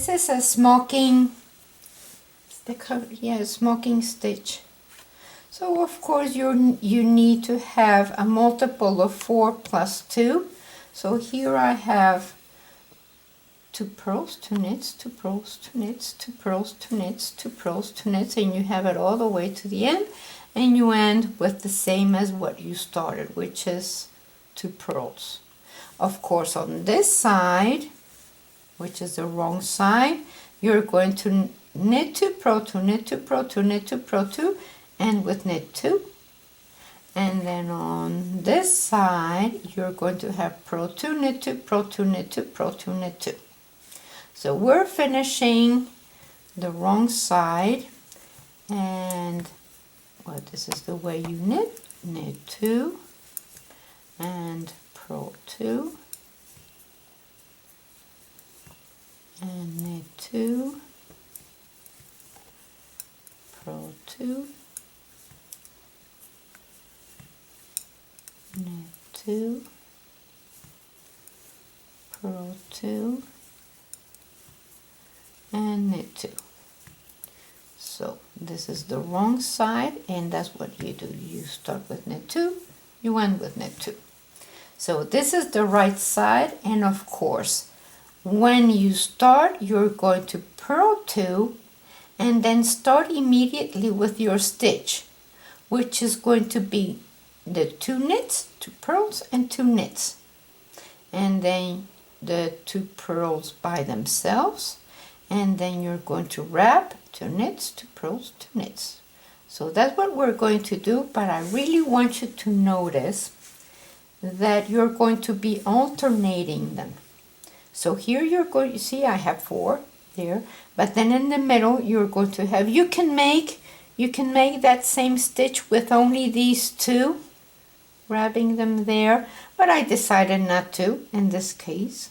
this is a smocking, smocking stitch. So of course you need to have a multiple of 4 plus 2. So here I have 2 purls, 2 knits, 2 purls, 2 knits, 2 purls, 2 knits, 2 purls, 2 knits, and you have it all the way to the end, and you end with the same as what you started, which is 2 purls. Of course on this side, which is the wrong side, you're going to knit 2, purl 2, knit 2, purl 2, knit 2, purl 2, and with knit 2. And then on this side you're going to have purl 2, knit 2, purl 2, knit 2, purl 2, knit 2. So we're finishing the wrong side, and well, this is the way you knit. Knit 2 and purl 2 and knit 2, purl 2, knit 2, purl 2, and knit 2. So this is the wrong side, and that's what you do. You start with knit 2, you end with knit 2. So this is the right side, and of course when you start you're going to purl 2 and then start immediately with your stitch, which is going to be the 2 knits, 2 purls, and 2 knits, and then the 2 purls by themselves, and then you're going to wrap 2 knits, 2 purls, 2 knits. So that's what we're going to do, but I really want you to notice that you're going to be alternating them. So here you're going to see I have 4 there, but then in the middle you're going to have, you can make that same stitch with only these 2, wrapping them there, but I decided not to in this case.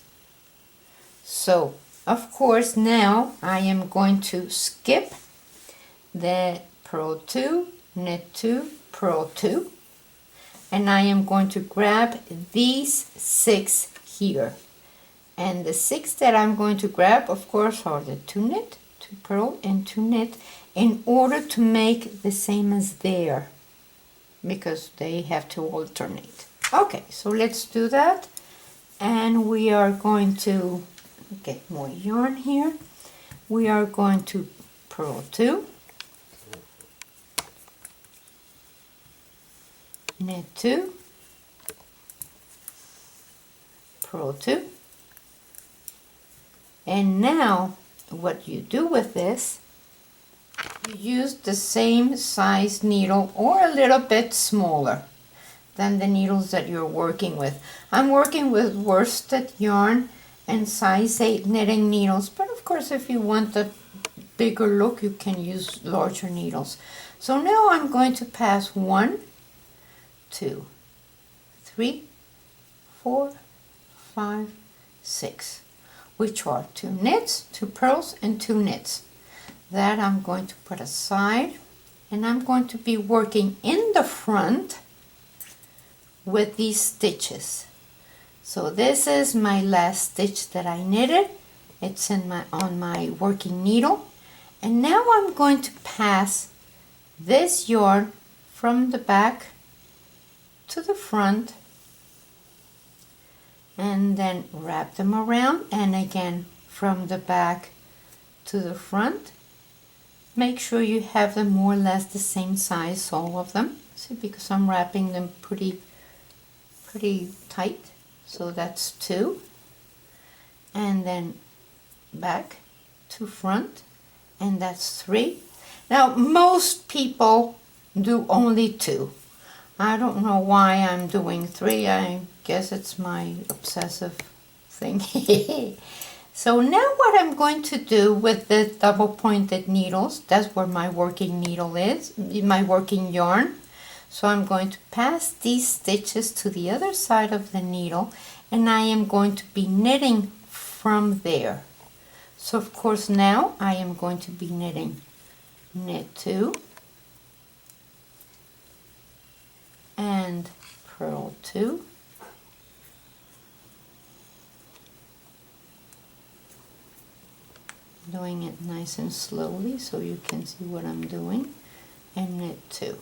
So of course now I am going to skip the purl 2, knit 2, purl 2, and I am going to grab these 6 here. And the 6 that I'm going to grab, of course, are the 2 knit, 2 purl, and 2 knit, in order to make the same as there, because they have to alternate. Okay, so let's do that, and we are going to get more yarn here. We are going to purl 2, knit 2, purl 2, and now what you do with this, you use the same size needle or a little bit smaller than the needles that you're working with. I'm working with worsted yarn and size 8 knitting needles, but of course if you want a bigger look you can use larger needles. So now I'm going to pass 1, 2, 3, 4, 5, 6, which are 2 knits, 2 purls, and 2 knits. That I'm going to put aside, and I'm going to be working in the front with these stitches. So this is my last stitch that I knitted. It's on my working needle, and now I'm going to pass this yarn from the back to the front, and then wrap them around, and again from the back to the front. Make sure you have them more or less the same size, all of them. See, because I'm wrapping them pretty tight. So that's 2, and then back to front, and that's 3. Now most people do only 2. I don't know why I'm doing 3. I guess it's my obsessive thing. So now what I'm going to do with the double pointed needles, that's where my working needle is, my working yarn. So I'm going to pass these stitches to the other side of the needle, and I am going to be knitting from there. So of course now I am going to be knitting knit 2 and purl 2, doing it nice and slowly so you can see what I'm doing, and knit 2.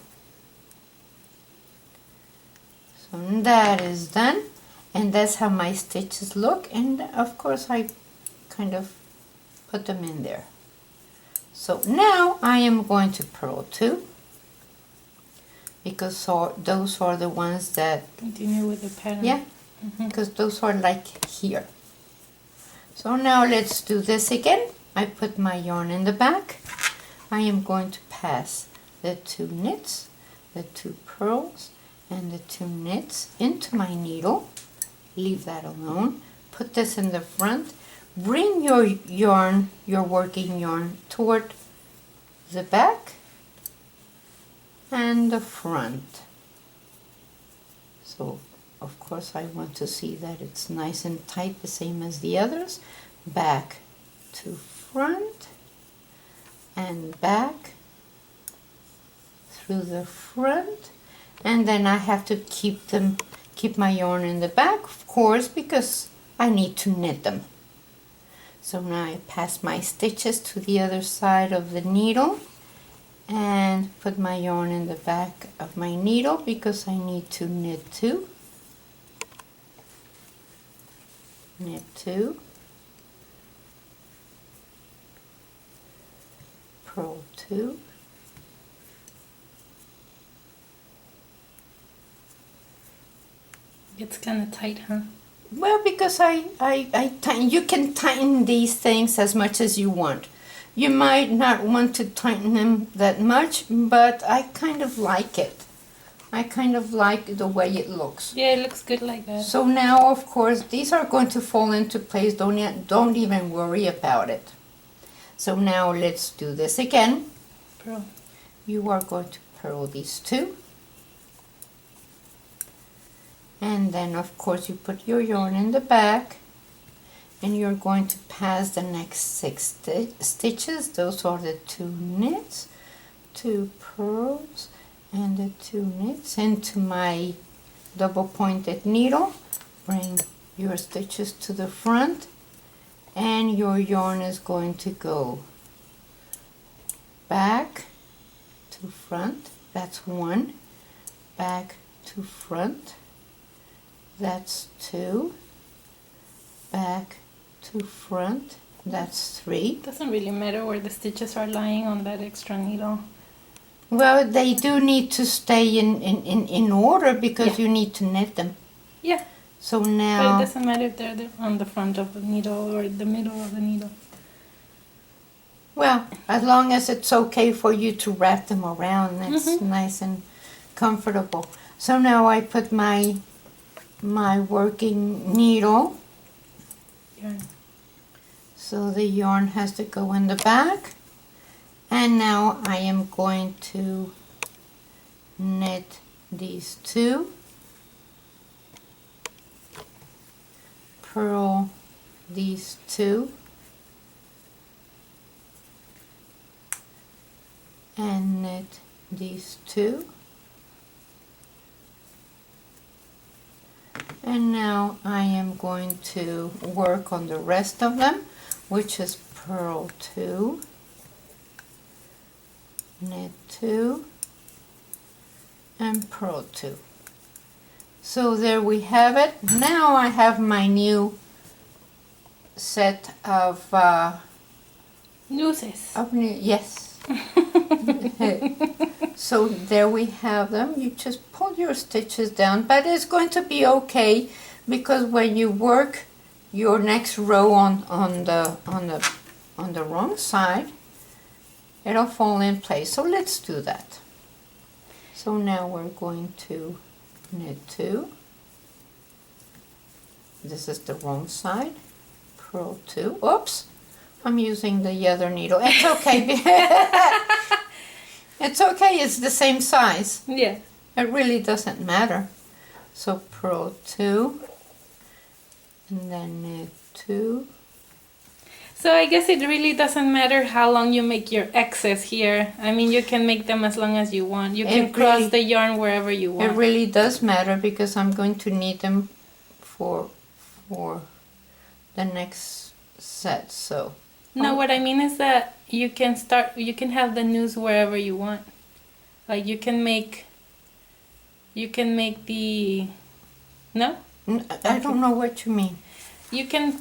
So that is done, and that's how my stitches look, and of course I kind of put them in there. So now I am going to purl 2, because those are the ones that continue with the pattern. Yeah, because those are like here. So now let's do this again. I put my yarn in the back. I am going to pass the 2 knits, the 2 purls, and the 2 knits into my needle. Leave that alone. Put this in the front. Bring your yarn, your working yarn, toward the back and the front. So of course I want to see that it's nice and tight, the same as the others. Back to front and back through the front, and then I have to keep my yarn in the back, of course, because I need to knit them. So now I pass my stitches to the other side of the needle and put my yarn in the back of my needle because I need to knit 2. Knit 2. Purl 2. It's kind of tight, huh? Well, because you can tighten these things as much as you want. You might not want to tighten them that much, but I kind of like it. I kind of like the way it looks. Yeah, it looks good like that. So now, of course, these are going to fall into place. Don't even worry about it. So now let's do this again. Purl. You are going to purl these 2. And then, of course, you put your yarn in the back, and you're going to pass the next 6 stitches. Those are the 2 knits, 2 purls, and the 2 knits into my double pointed needle. Bring your stitches to the front, and your yarn is going to go back to front. That's 1. Back to front. That's 2. Back to front. That's 3. Doesn't really matter where the stitches are lying on that extra needle. Well, they do need to stay in order because you need to knit them. Yeah. So But now, it doesn't matter if they're on the front of the needle or the middle of the needle. well, as long as it's okay for you to wrap them around, it's nice and comfortable. So now I put my working needle. Yarn. So the yarn has to go in the back. And now I am going to knit these 2. Purl these 2. And knit these 2. And now I am going to work on the rest of them, which is purl 2, knit 2, and purl 2. So there we have it. Now I have my new set of Nooses. yes. So there we have them. You just pull your stitches down, but it's going to be okay because when you work your next row on the wrong side, it'll fall in place. So let's do that. So now we're going to knit 2. This is the wrong side. Purl 2. Oops, I'm using the other needle. It's okay. It's okay, it's the same size. Yeah. It really doesn't matter. So purl 2, and then knit 2. So I guess it really doesn't matter how long you make your X's here. I mean, you can make them as long as you want. You can cross the yarn wherever you want. It really does matter because I'm going to need them for the next set. So No, what I mean is that you can have the news wherever you want. Like you can make the, no? I don't know what you mean. You can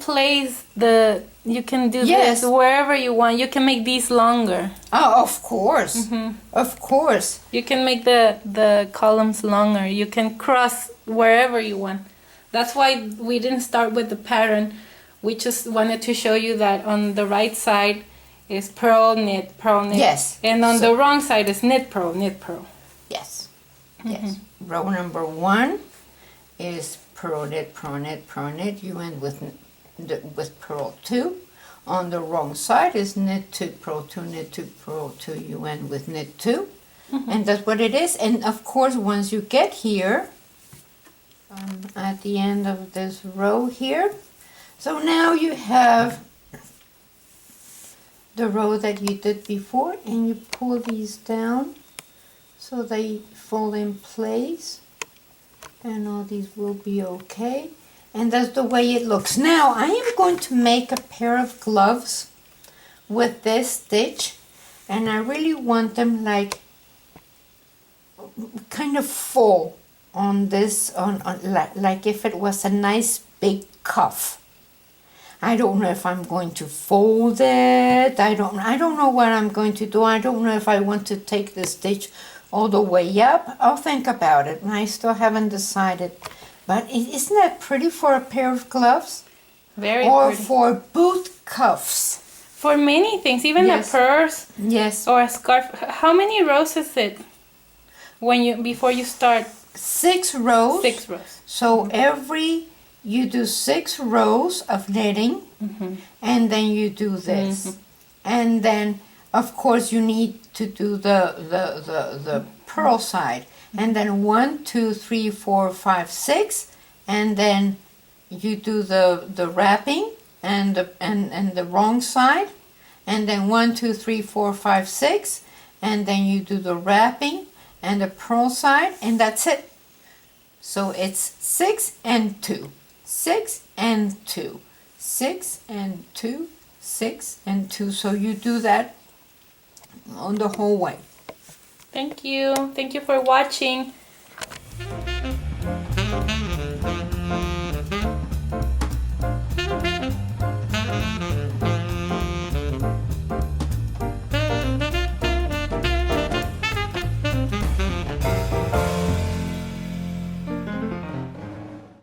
you can do Yes. this wherever you want. You can make these longer. Oh, of course. Of course. You can make the columns longer. You can cross wherever you want. That's why we didn't start with the pattern. We just wanted to show you that on the right side is purl, knit, purl, knit. Yes. And on the wrong side is knit, purl, knit, purl. Yes. Yes. Row number 1 is purl, knit, purl, knit, purl, knit. You end with purl 2. On the wrong side is knit 2, purl 2, knit 2, purl 2. You end with knit 2. And that's what it is. And of course, once you get here, at the end of this row here, so now you have the row that you did before, and you pull these down so they fall in place, and all these will be okay. And that's the way it looks. Now I am going to make a pair of gloves with this stitch, and I really want them like kind of full on this, like if it was a nice big cuff. I don't know if I'm going to fold it. I don't know what I'm going to do. I don't know if I want to take the stitch all the way up. I'll think about it. I still haven't decided. But isn't that pretty for a pair of gloves? Very or pretty. for boot cuffs. For many things, even Yes. a purse Yes. or a scarf. How many rows is it before you start? 6 rows. 6 rows. So you do 6 rows of knitting, and then you do this. And then, of course, you need to do the purl side. And then 1, 2, 3, 4, 5, 6, and then you do the wrapping and the wrong side, and then 1, 2, 3, 4, 5, 6, and then you do the wrapping and the purl side, and that's it. So it's 6 and 2, 6 and 2, 6 and 2, 6 and 2. So you do that on the whole way. Thank you. Thank you for watching.